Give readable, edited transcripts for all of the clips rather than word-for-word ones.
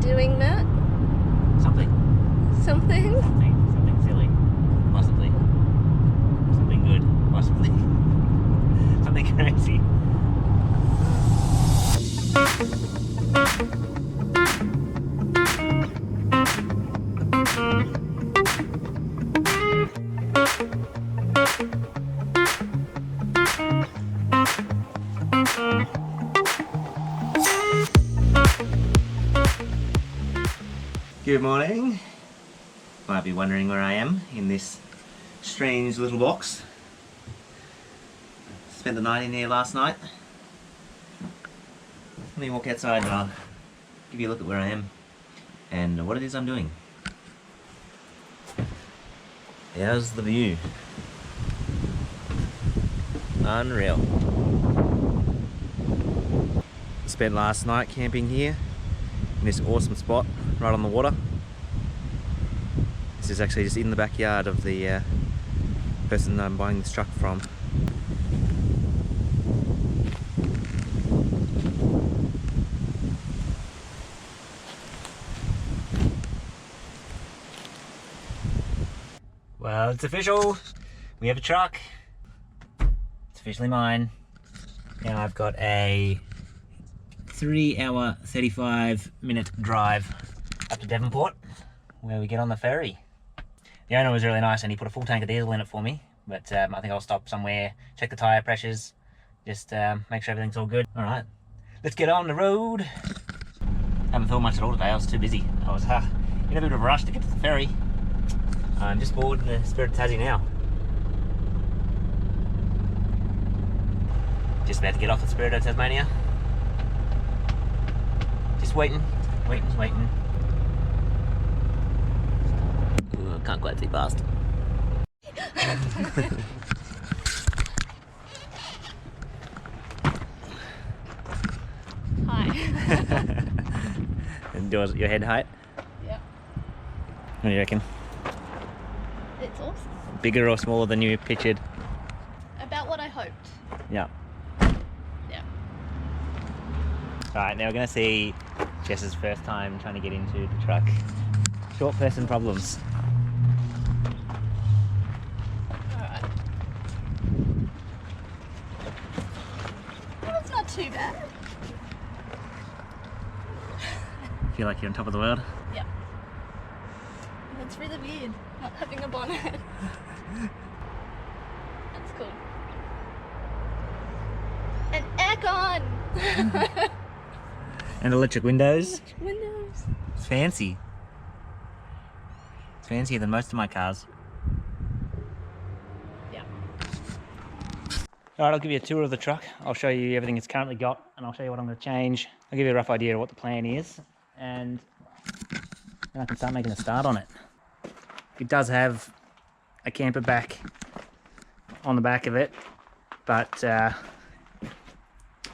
doing, Matt? Something. Something? Something silly. Possibly. Something good. Possibly. Something crazy. Good morning. Might be wondering where I am in this strange little box. Spent the night in here last night. Let me walk outside and I'll give you a look at where I am and what it is I'm doing. How's the view? Unreal. Spent last night camping here in this awesome spot right on the water. This is actually just in the backyard of the person I'm buying this truck from. Well, it's official. We have a truck. It's officially mine. Now I've got a 3-hour 35-minute drive up to Devonport where we get on the ferry. The owner was really nice and he put a full tank of diesel in it for me, but I think I'll stop somewhere, check the tyre pressures, just make sure everything's all good. Alright, let's get on the road. Haven't filmed much at all today, I was too busy. I was in a bit of a rush to get to the ferry. I'm just bored in the Spirit of Tassie now. Just about to get off the Spirit of Tasmania. Just waiting. Ooh, I can't quite see past. Hi. And your head height? Yep. What do you reckon? It's awesome. Bigger or smaller than you pictured? About what I hoped. Yeah. Yeah. Alright, now we're going to see Jess's first time trying to get into the truck. Short person problems. Alright. Well, it's not too bad. Feel like you're on top of the world? Yeah. It's really weird not having a bonnet. That's cool. And aircon! And electric windows. Windows. It's fancy. It's fancier than most of my cars. Yeah. Alright, I'll give you a tour of the truck. I'll show you everything it's currently got and I'll show you what I'm going to change. I'll give you a rough idea of what the plan is and then I can start making a start on it. It does have a camper back on the back of it, but it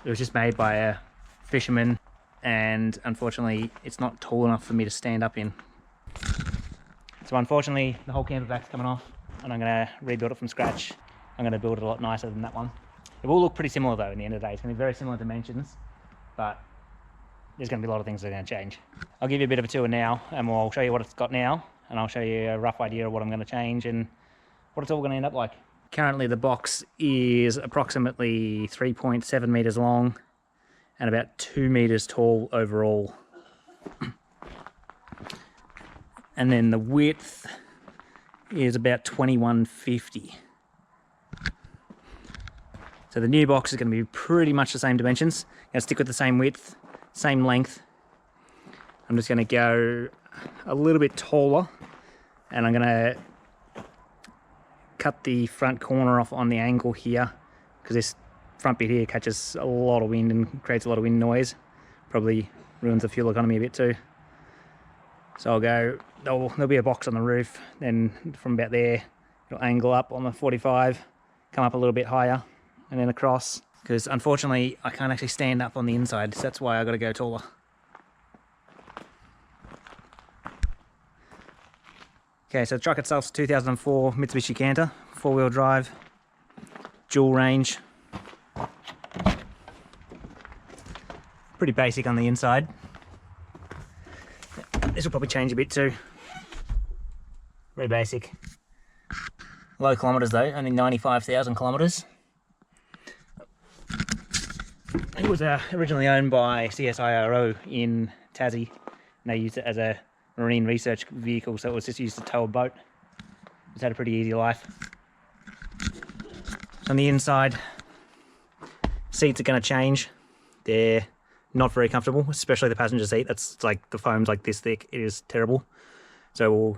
was just made by a fisherman and unfortunately it's not tall enough for me to stand up in. So unfortunately the whole camper back's coming off and I'm going to rebuild it from scratch. I'm going to build it a lot nicer than that one. It will look pretty similar though in the end of the day. It's going to be very similar dimensions, but there's going to be a lot of things that are going to change. I'll give you a bit of a tour now and I'll show you what it's got now and I'll show you a rough idea of what I'm going to change and what it's all going to end up like. Currently the box is approximately 3.7 meters long and about 2 meters tall overall. And then the width is about 2150. So the new box is going to be pretty much the same dimensions. Going to stick with the same width, same length. I'm just going to go a little bit taller and I'm going to cut the front corner off on the angle here because this front bit here catches a lot of wind and creates a lot of wind noise. Probably ruins the fuel economy a bit too. So I'll go, there'll be a box on the roof, then from about there it'll angle up on the 45, come up a little bit higher and then across, because unfortunately I can't actually stand up on the inside, so that's why I got to go taller. Okay, so the truck itself is 2004 Mitsubishi Canter, 4-wheel drive, dual range. Pretty basic on the inside. This will probably change a bit too. Very basic. Low kilometres though, only 95,000 kilometres. It was originally owned by CSIRO in Tassie, and they used it as a marine research vehicle, so it was just used to tow a boat. It's had a pretty easy life. On the inside, seats are going to change. They're not very comfortable, especially the passenger seat. That's like, the foam's like this thick. It is terrible. So we'll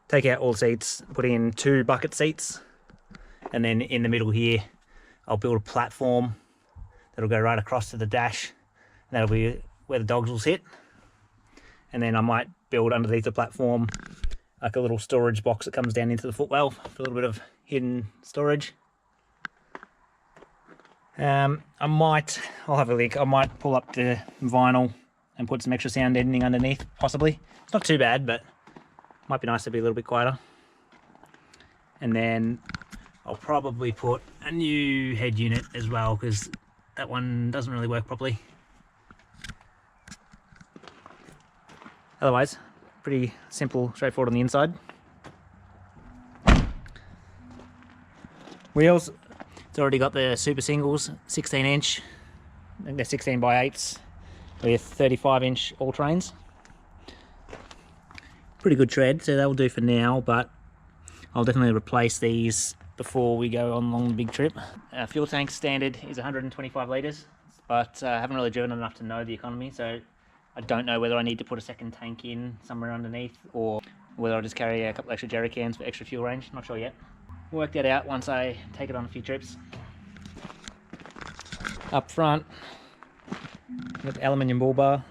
take out all the seats, put in 2 bucket seats, and then in the middle here, I'll build a platform that'll go right across to the dash. That'll be where the dogs will sit. And then I might build underneath the platform like a little storage box that comes down into the footwell for a little bit of hidden storage. I'll have a look. I might pull up the vinyl and put some extra sound deadening underneath, possibly. It's not too bad, but might be nice to be a little bit quieter. And then I'll probably put a new head unit as well, because that one doesn't really work properly. Otherwise, pretty simple, straightforward on the inside. Wheels, it's already got the super singles, 16 inch. I think they're 16 by 8s with 35 inch all terrains. Pretty good tread, so that'll do for now, but I'll definitely replace these before we go on along the big trip. Fuel tank standard is 125 litres, but I haven't really driven enough to know the economy, so I don't know whether I need to put a second tank in somewhere underneath, or whether I'll just carry a couple extra jerry cans for extra fuel range. Not sure yet. Work that out once I take it on a few trips. Up front, got the aluminium bull bar.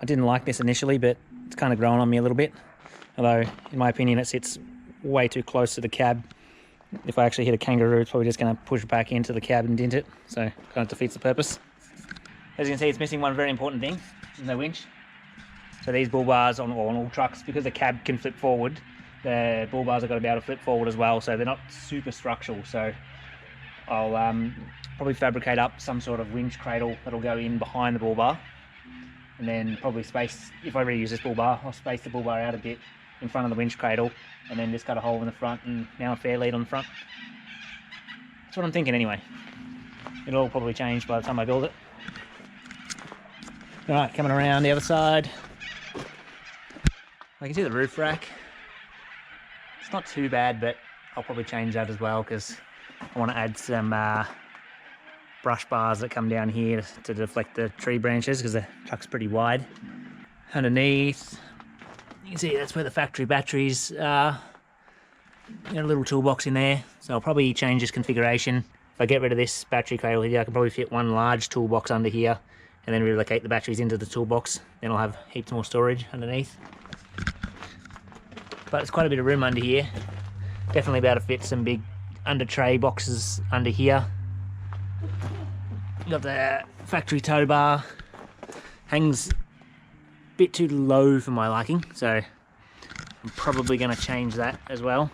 I didn't like this initially, but it's kind of grown on me a little bit. Although, in my opinion, it sits way too close to the cab. If I actually hit a kangaroo, it's probably just going to push back into the cab and dent it, so kind of defeats the purpose. As you can see, it's missing one very important thing. There's no winch. So these bull bars on all trucks, because the cab can flip forward, the bull bars have got to be able to flip forward as well, so they're not super structural. So I'll probably fabricate up some sort of winch cradle that'll go in behind the bull bar, and then probably space, if I reuse this bull bar, I'll space the bull bar out a bit in front of the winch cradle, and then just cut a hole in the front and mount a fair lead on the front. That's what I'm thinking anyway. It'll all probably change by the time I build it. Alright, coming around the other side. I can see the roof rack. It's not too bad, but I'll probably change that as well, because I want to add some brush bars that come down here to deflect the tree branches, because the truck's pretty wide. Underneath, you can see that's where the factory batteries are. Got a little toolbox in there, so I'll probably change this configuration. If I get rid of this battery cradle here, I can probably fit one large toolbox under here, and then relocate the batteries into the toolbox. Then I'll have heaps more storage underneath. But there's quite a bit of room under here. Definitely be able to fit some big under tray boxes under here. Got the factory tow bar. Hangs a bit too low for my liking, so I'm probably going to change that as well.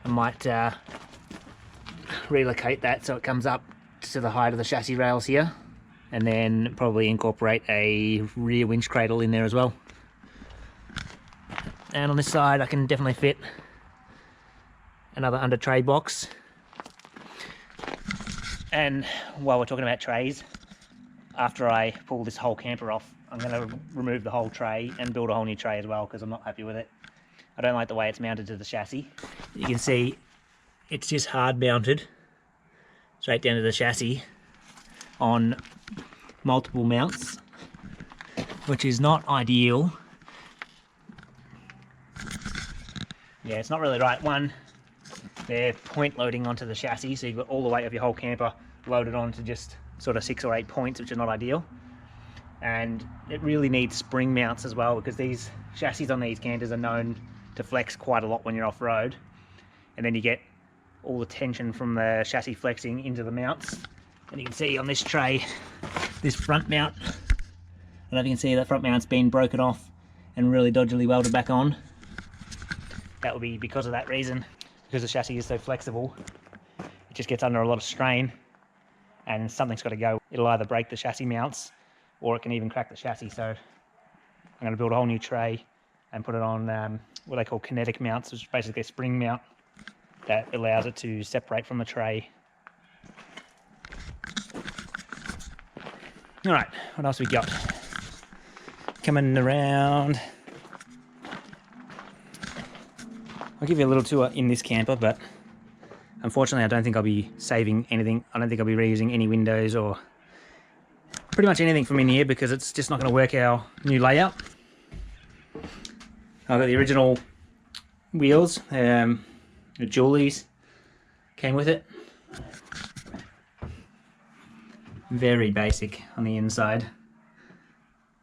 I might relocate that so it comes up to the height of the chassis rails here, and then probably incorporate a rear winch cradle in there as well. And on this side I can definitely fit another under tray box. And while we're talking about trays, after I pull this whole camper off, I'm going to remove the whole tray and build a whole new tray as well, because I'm not happy with it. I don't like the way it's mounted to the chassis. You can see it's just hard mounted straight down to the chassis on multiple mounts, which is not ideal. Yeah, it's not really right. One, they're point loading onto the chassis, so you've got all the weight of your whole camper loaded onto just sort of 6 or 8 points, which are not ideal. And it really needs spring mounts as well, because these chassis on these canters are known to flex quite a lot when you're off-road. And then you get all the tension from the chassis flexing into the mounts. And you can see on this tray, this front mount, I don't know if you can see that front mount's been broken off and really dodgily welded back on. That will be because of that reason. Because the chassis is so flexible, it just gets under a lot of strain, and something's got to go. It'll either break the chassis mounts, or it can even crack the chassis. So I'm going to build a whole new tray and put it on what they call kinetic mounts, which is basically a spring mount that allows it to separate from the tray. All right, what else we got? Coming around. I'll give you a little tour in this camper, but unfortunately I don't think I'll be saving anything. I don't think I'll be reusing any windows or pretty much anything from in here because it's just not going to work our new layout. I've got the original wheels, the Julies came with it. Very basic on the inside.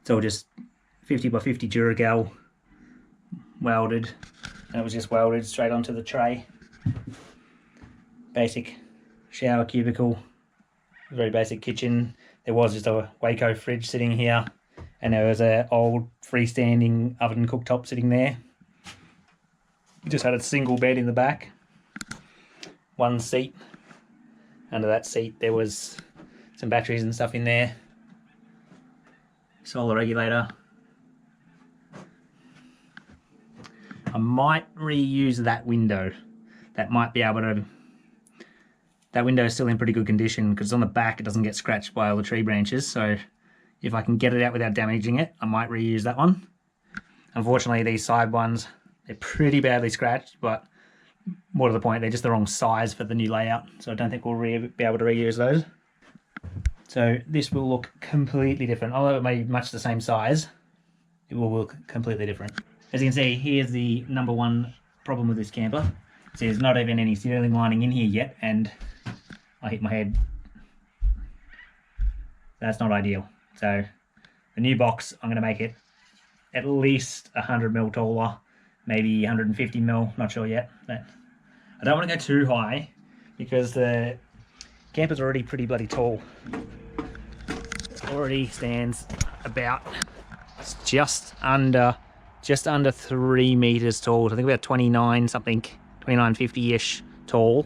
It's all just 50 by 50 Duragal welded, and it was just welded straight onto the tray. Basic shower cubicle, very basic kitchen. There was just a Waco fridge sitting here, and there was an old freestanding oven cooktop sitting there. Just had a single bed in the back, one seat. Under that seat there was some batteries and stuff in there, solar regulator. I might reuse that window. That might be able to, that window is still in pretty good condition because it's on the back, it doesn't get scratched by all the tree branches, so if I can get it out without damaging it, I might reuse that one. Unfortunately, these side ones, they're pretty badly scratched, but more to the point, they're just the wrong size for the new layout, so I don't think we'll be able to reuse those. So this will look completely different. Although it may be much the same size, it will look completely different. As you can see, here's the number one problem with this camper. See, there's not even any ceiling lining in here yet, and I hit my head. That's not ideal. So the new box, I'm going to make it at least 100mm taller, maybe 150mm, not sure yet. But I don't want to go too high because the camper's already pretty bloody tall. It already stands about just under 3 meters tall. I think about 29 something, 29.50-ish tall.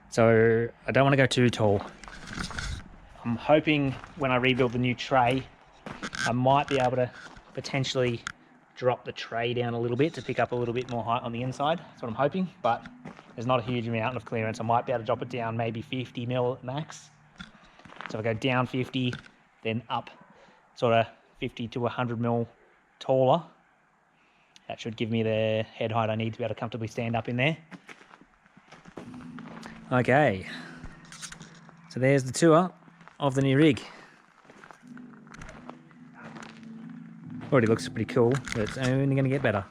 So I don't want to go too tall. I'm hoping when I rebuild the new tray, I might be able to potentially drop the tray down a little bit to pick up a little bit more height on the inside. That's what I'm hoping, but there's not a huge amount of clearance. I might be able to drop it down maybe 50mm at max. So if I go down 50, then up sort of 50 to 100mm taller. That should give me the head height I need to be able to comfortably stand up in there. Okay, so there's the tour of the new rig. Already looks pretty cool, but it's only going to get better.